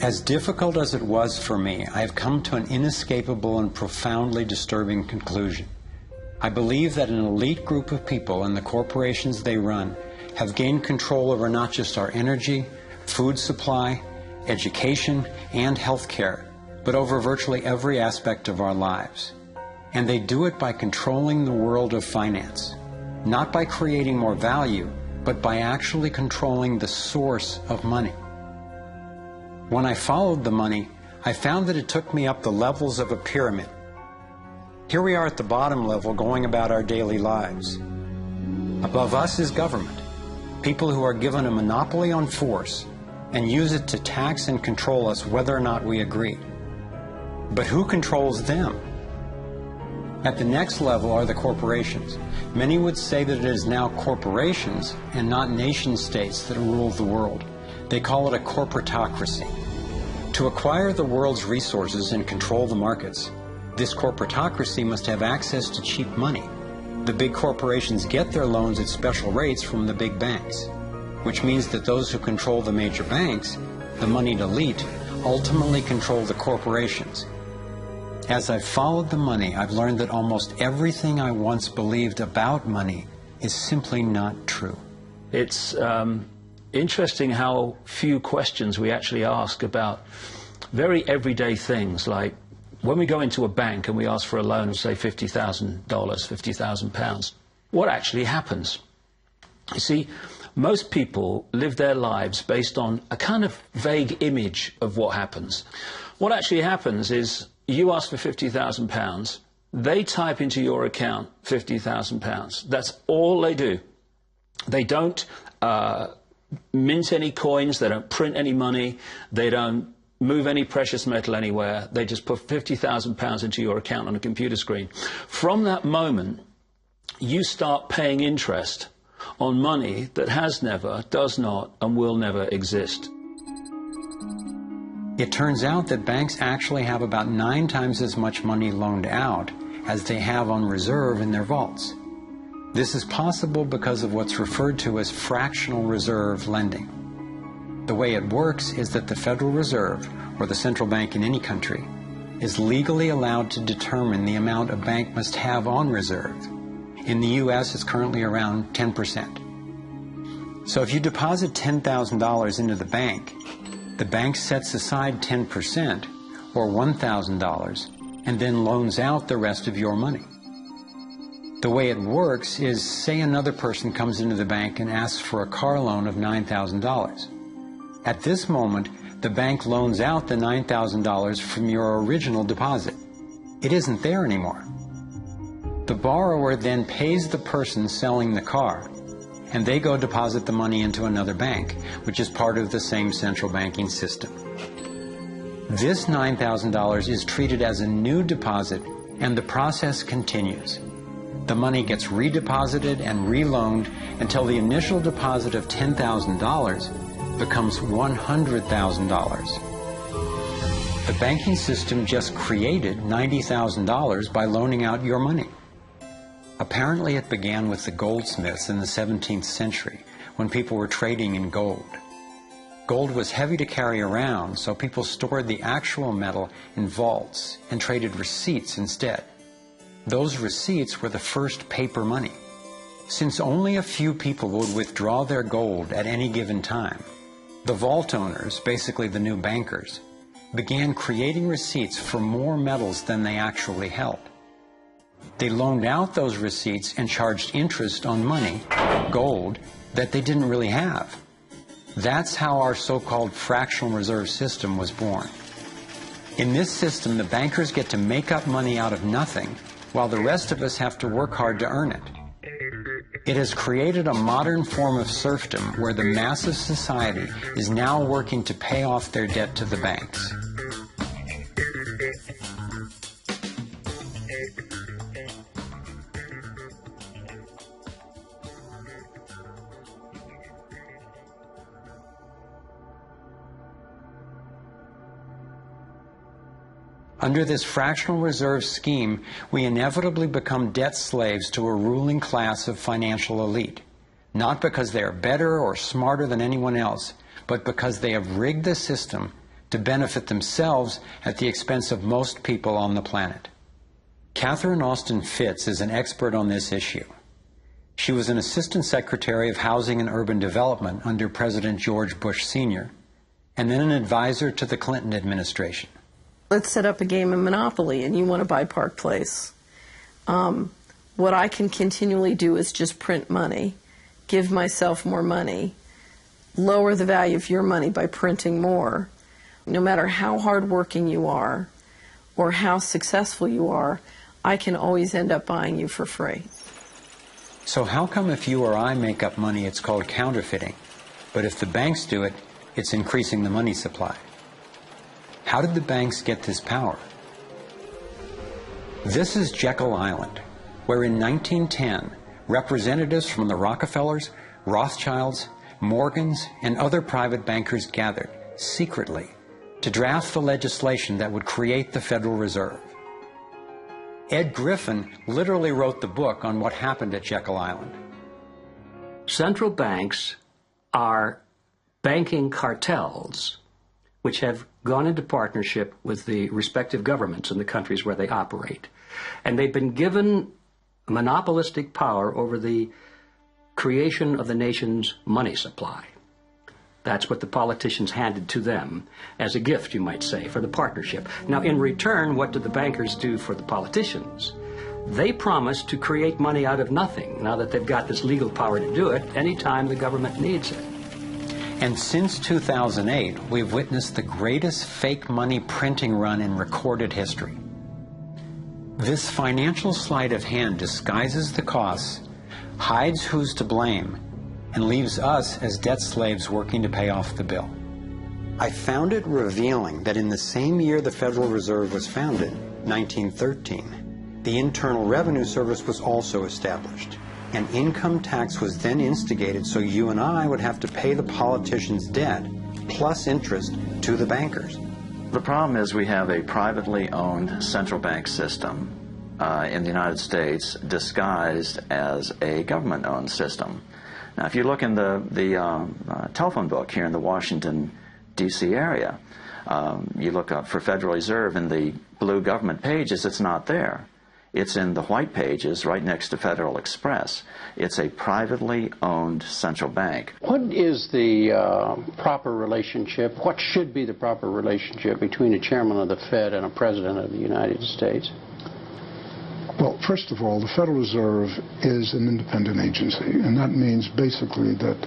As difficult as it was for me, I have come to an inescapable and profoundly disturbing conclusion. I believe that an elite group of people and the corporations they run have gained control over not just our energy, food supply, education, and health care, but over virtually every aspect of our lives. And they do it by controlling the world of finance, not by creating more value, but by actually controlling the source of money. When I followed the money, I found that it took me up the levels of a pyramid. Here we are at the bottom level going about our daily lives. Above us is government, people who are given a monopoly on force and use it to tax and control us whether or not we agree. But who controls them? At the next level are the corporations. Many would say that it is now corporations and not nation states that rule the world. They call it a corporatocracy. To acquire the world's resources and control the markets, this corporatocracy must have access to cheap money. The big corporations get their loans at special rates from the big banks, which means that those who control the major banks, the moneyed elite, ultimately control the corporations. As I've followed the money, I've learned that almost everything I once believed about money is simply not true. It's interesting how few questions we actually ask about very everyday things, like when we go into a bank and we ask for a loan of, say, $50,000, £50,000, what actually happens? You see, most people live their lives based on a kind of vague image of what happens. What actually happens is you ask for £50,000, they type into your account £50,000. That's all they do. They don't mint any coins, they don't print any money, they don't move any precious metal anywhere. They just put £50,000 into your account on a computer screen. From that moment, you start paying interest on money that has never, does not, and will never exist. It turns out that banks actually have about 9 times as much money loaned out as they have on reserve in their vaults. This is possible because of what's referred to as fractional reserve lending. The way it works is that the Federal Reserve, or the central bank in any country, is legally allowed to determine the amount a bank must have on reserve. In the U.S., it's currently around 10%. So if you deposit $10,000 into the bank sets aside 10%, or $1,000, and then loans out the rest of your money. The way it works is, say another person comes into the bank and asks for a car loan of $9,000. At this moment, the bank loans out the $9,000 from your original deposit. It isn't there anymore. The borrower then pays the person selling the car, and they go deposit the money into another bank, which is part of the same central banking system. This $9,000 is treated as a new deposit, and the process continues. The money gets redeposited and reloaned until the initial deposit of $10,000 becomes $100,000. The banking system just created $90,000 by loaning out your money. Apparently it began with the goldsmiths in the 17th century when people were trading in gold. Gold was heavy to carry around, so people stored the actual metal in vaults and traded receipts instead. Those receipts were the first paper money. Since only a few people would withdraw their gold at any given time, the vault owners, basically the new bankers, began creating receipts for more metals than they actually held. They loaned out those receipts and charged interest on money, gold, that they didn't really have. That's how our so-called fractional reserve system was born. In this system, the bankers get to make up money out of nothing, while the rest of us have to work hard to earn it. It has created a modern form of serfdom where the mass of society is now working to pay off their debt to the banks. Under this fractional reserve scheme, we inevitably become debt slaves to a ruling class of financial elite, not because they are better or smarter than anyone else, but because they have rigged the system to benefit themselves at the expense of most people on the planet. Catherine Austin Fitts is an expert on this issue. She was an Assistant Secretary of Housing and Urban Development under President George Bush Sr., and then an advisor to the Clinton administration. Let's set up a game of Monopoly, and you want to buy Park Place. What I can continually do is just print money, give myself more money, lower the value of your money by printing more. No matter how hardworking you are or how successful you are, I can always end up buying you for free. So how come if you or I make up money, it's called counterfeiting, but if the banks do it, it's increasing the money supply? How did the banks get this power? This is Jekyll Island, where in 1910, representatives from the Rockefellers, Rothschilds, Morgans, and other private bankers gathered secretly to draft the legislation that would create the Federal Reserve. Ed Griffin literally wrote the book on what happened at Jekyll Island. Central banks are banking cartels which have gone into partnership with the respective governments in the countries where they operate. And they've been given monopolistic power over the creation of the nation's money supply. That's what the politicians handed to them as a gift, you might say, for the partnership. Now, in return, what do the bankers do for the politicians? They promise to create money out of nothing, now that they've got this legal power to do it, anytime the government needs it. And since 2008, we've witnessed the greatest fake money printing run in recorded history. This financial sleight of hand disguises the costs, hides who's to blame, and leaves us as debt slaves working to pay off the bill. I found it revealing that in the same year the Federal Reserve was founded, 1913, the Internal Revenue Service was also established. And income tax was then instigated so you and I would have to pay the politicians' debt plus interest to the bankers. The problem is we have a privately owned central bank system in the United States disguised as a government-owned system. Now, if you look in the telephone book here in the Washington, D.C. area, you look up for Federal Reserve in the blue government pages, it's not there. It's in the white pages right next to Federal Express. It's a privately owned central bank. What is the proper relationship, what should be the proper relationship between a chairman of the Fed and a president of the United States? Well, first of all, the Federal Reserve is an independent agency, and that means basically that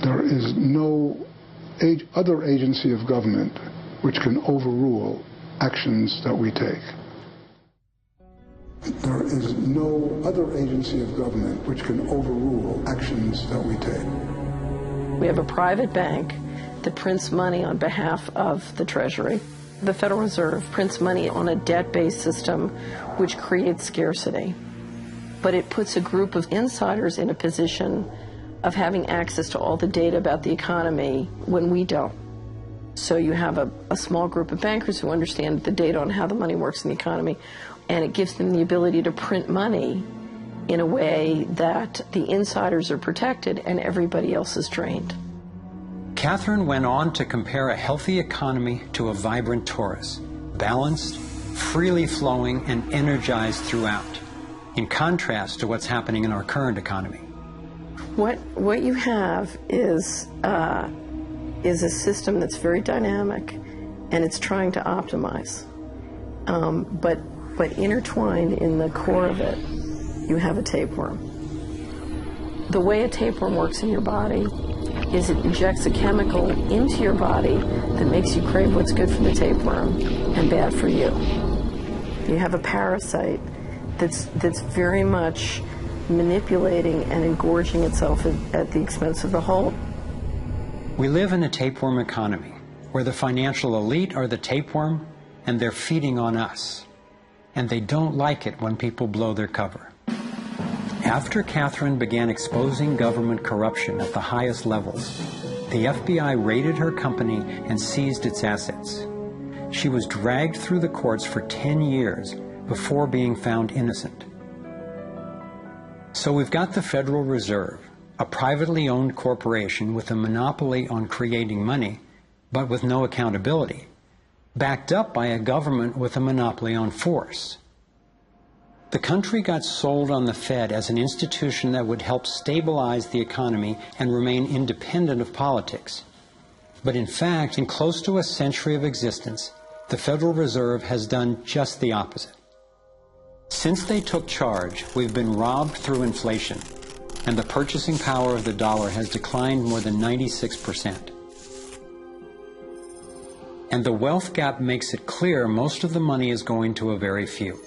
there is no other agency of government which can overrule actions that we take. There is no other agency of government which can overrule actions that we take. We have a private bank that prints money on behalf of the Treasury. The Federal Reserve prints money on a debt-based system which creates scarcity. But it puts a group of insiders in a position of having access to all the data about the economy when we don't. So you have a small group of bankers who understand the data on how the money works in the economy, and it gives them the ability to print money in a way that the insiders are protected and everybody else is drained. Catherine went on to compare a healthy economy to a vibrant torus, balanced, freely flowing, and energized throughout, in contrast to what's happening in our current economy. What you have is a system that's very dynamic, and it's trying to optimize. But intertwined in the core of it, you have a tapeworm. The way a tapeworm works in your body is it injects a chemical into your body that makes you crave what's good for the tapeworm and bad for you. You have a parasite that's very much manipulating and engorging itself at the expense of the whole. We live in a tapeworm economy where the financial elite are the tapeworm and they're feeding on us. And they don't like it when people blow their cover. After Catherine began exposing government corruption at the highest levels, the FBI raided her company and seized its assets. She was dragged through the courts for 10 years before being found innocent. So we've got the Federal Reserve, a privately owned corporation with a monopoly on creating money, but with no accountability, backed up by a government with a monopoly on force. The country got sold on the Fed as an institution that would help stabilize the economy and remain independent of politics. But in fact, in close to a century of existence, the Federal Reserve has done just the opposite. Since they took charge, we've been robbed through inflation, and the purchasing power of the dollar has declined more than 96%. And the wealth gap makes it clear most of the money is going to a very few.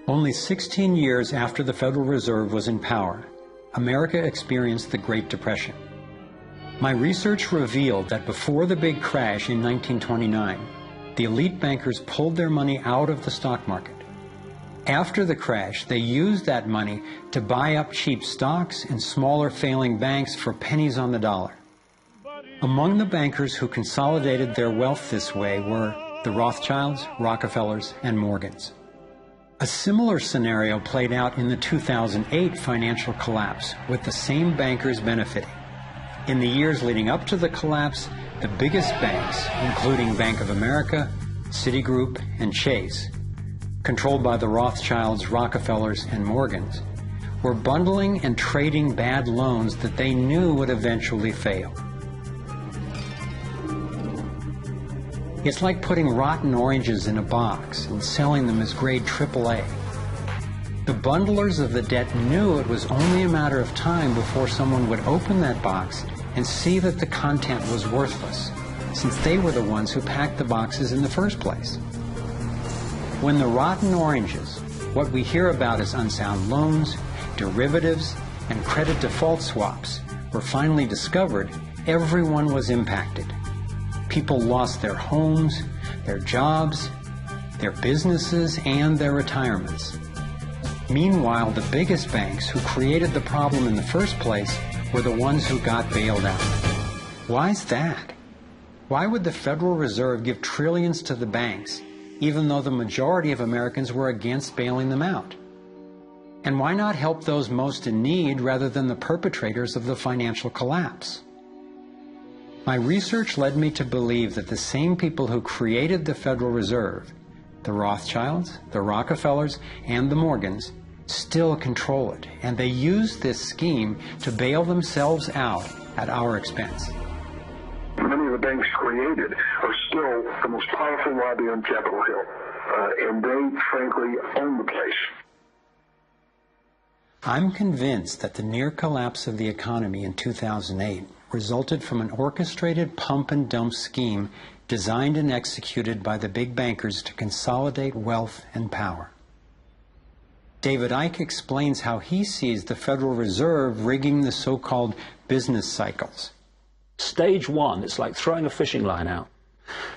Only 16 years after the Federal Reserve was in power, America experienced the Great Depression. My research revealed that before the big crash in 1929, the elite bankers pulled their money out of the stock market. After the crash, they used that money to buy up cheap stocks and smaller failing banks for pennies on the dollar. Among the bankers who consolidated their wealth this way were the Rothschilds, Rockefellers, and Morgans. A similar scenario played out in the 2008 financial collapse, with the same bankers benefiting. In the years leading up to the collapse, the biggest banks, including Bank of America, Citigroup, and Chase, controlled by the Rothschilds, Rockefellers, and Morgans, were bundling and trading bad loans that they knew would eventually fail. It's like putting rotten oranges in a box and selling them as grade AAA. The bundlers of the debt knew it was only a matter of time before someone would open that box and see that the content was worthless, since they were the ones who packed the boxes in the first place. When the rotten oranges, what we hear about as unsound loans, derivatives, and credit default swaps, were finally discovered, everyone was impacted. People lost their homes, their jobs, their businesses, and their retirements. Meanwhile, the biggest banks who created the problem in the first place were the ones who got bailed out. Why's that? Why would the Federal Reserve give trillions to the banks, even though the majority of Americans were against bailing them out? And why not help those most in need rather than the perpetrators of the financial collapse? My research led me to believe that the same people who created the Federal Reserve, the Rothschilds, the Rockefellers, and the Morgans, still control it, and they use this scheme to bail themselves out at our expense. Many of the banks created are still the most powerful lobby on Capitol Hill, and they, frankly, own the place. I'm convinced that the near collapse of the economy in 2008 resulted from an orchestrated pump-and-dump scheme designed and executed by the big bankers to consolidate wealth and power. David Icke explains how he sees the Federal Reserve rigging the so-called business cycles. Stage one, it's like throwing a fishing line out.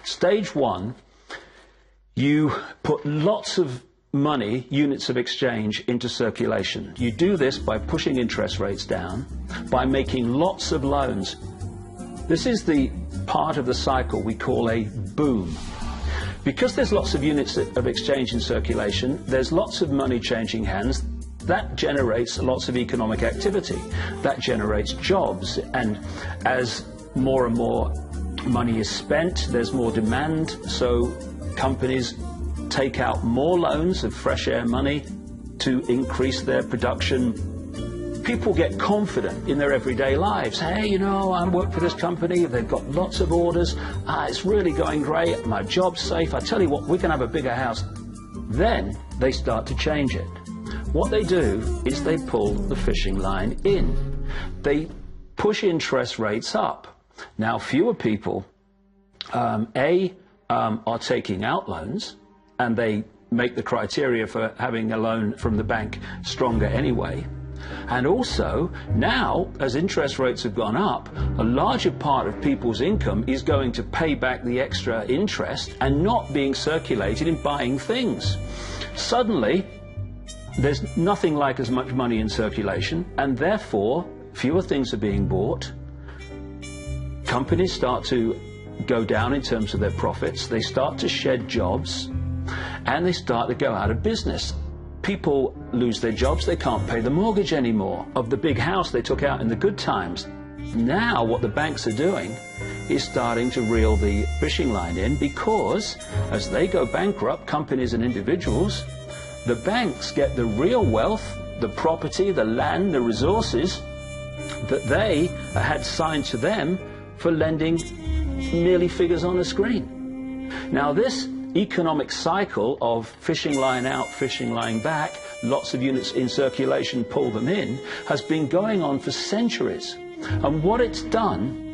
Stage one, you put lots of money, units of exchange, into circulation. You do this by pushing interest rates down, by making lots of loans. This is the part of the cycle we call a boom. Because there's lots of units of exchange in circulation, there's lots of money changing hands. That generates lots of economic activity. That generates jobs. And as more and more money is spent, there's more demand, so companies take out more loans of fresh air money to increase their production. People get confident in their everyday lives. Hey, you know, I work for this company, they've got lots of orders, it's really going great, my job's safe, I tell you what, we can have a bigger house. Then they start to change it. What they do is they pull the fishing line in. They push interest rates up. Now, fewer people, are taking out loans, and they make the criteria for having a loan from the bank stronger anyway. And also, now, as interest rates have gone up, a larger part of people's income is going to pay back the extra interest and not being circulated in buying things. Suddenly, there's nothing like as much money in circulation, and therefore, fewer things are being bought. Companies start to go down in terms of their profits. They start to shed jobs, and they start to go out of business. People lose their jobs, they can't pay the mortgage anymore of the big house they took out in the good times. Now what the banks are doing is starting to reel the fishing line in, because as they go bankrupt, companies and individuals, the banks get the real wealth, the property, the land, the resources that they had signed to them for lending merely figures on a screen. Now this economic cycle of fishing line out, fishing line back, lots of units in circulation, pull them in, has been going on for centuries. And what it's done,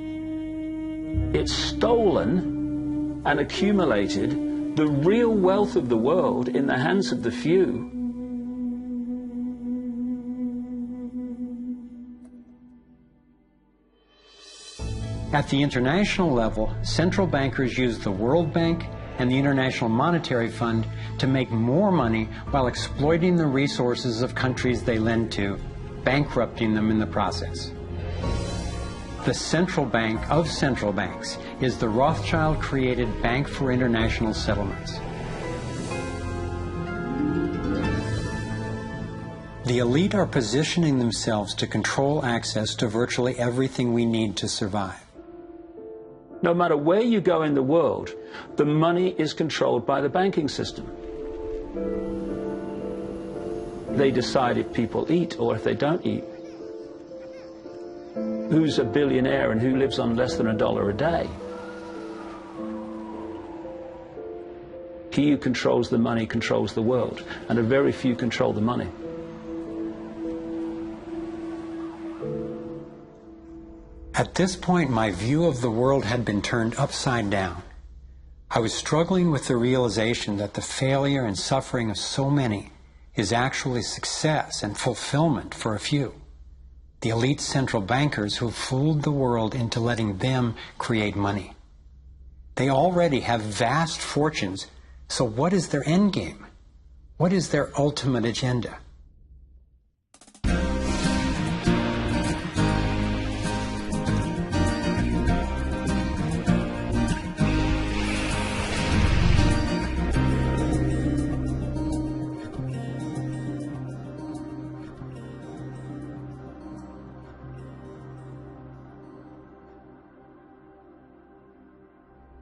it's stolen and accumulated the real wealth of the world in the hands of the few. At the international level, central bankers use the World Bank and the International Monetary Fund to make more money while exploiting the resources of countries they lend to, bankrupting them in the process. The central bank of central banks is the Rothschild-created Bank for International Settlements. The elite are positioning themselves to control access to virtually everything we need to survive. No matter where you go in the world, the money is controlled by the banking system. They decide if people eat or if they don't eat. Who's a billionaire and who lives on less than $1 a day? He who controls the money controls the world, and a very few control the money. At this point, my view of the world had been turned upside down. I was struggling with the realization that the failure and suffering of so many is actually success and fulfillment for a few. The elite central bankers who fooled the world into letting them create money. They already have vast fortunes, so what is their end game? What is their ultimate agenda?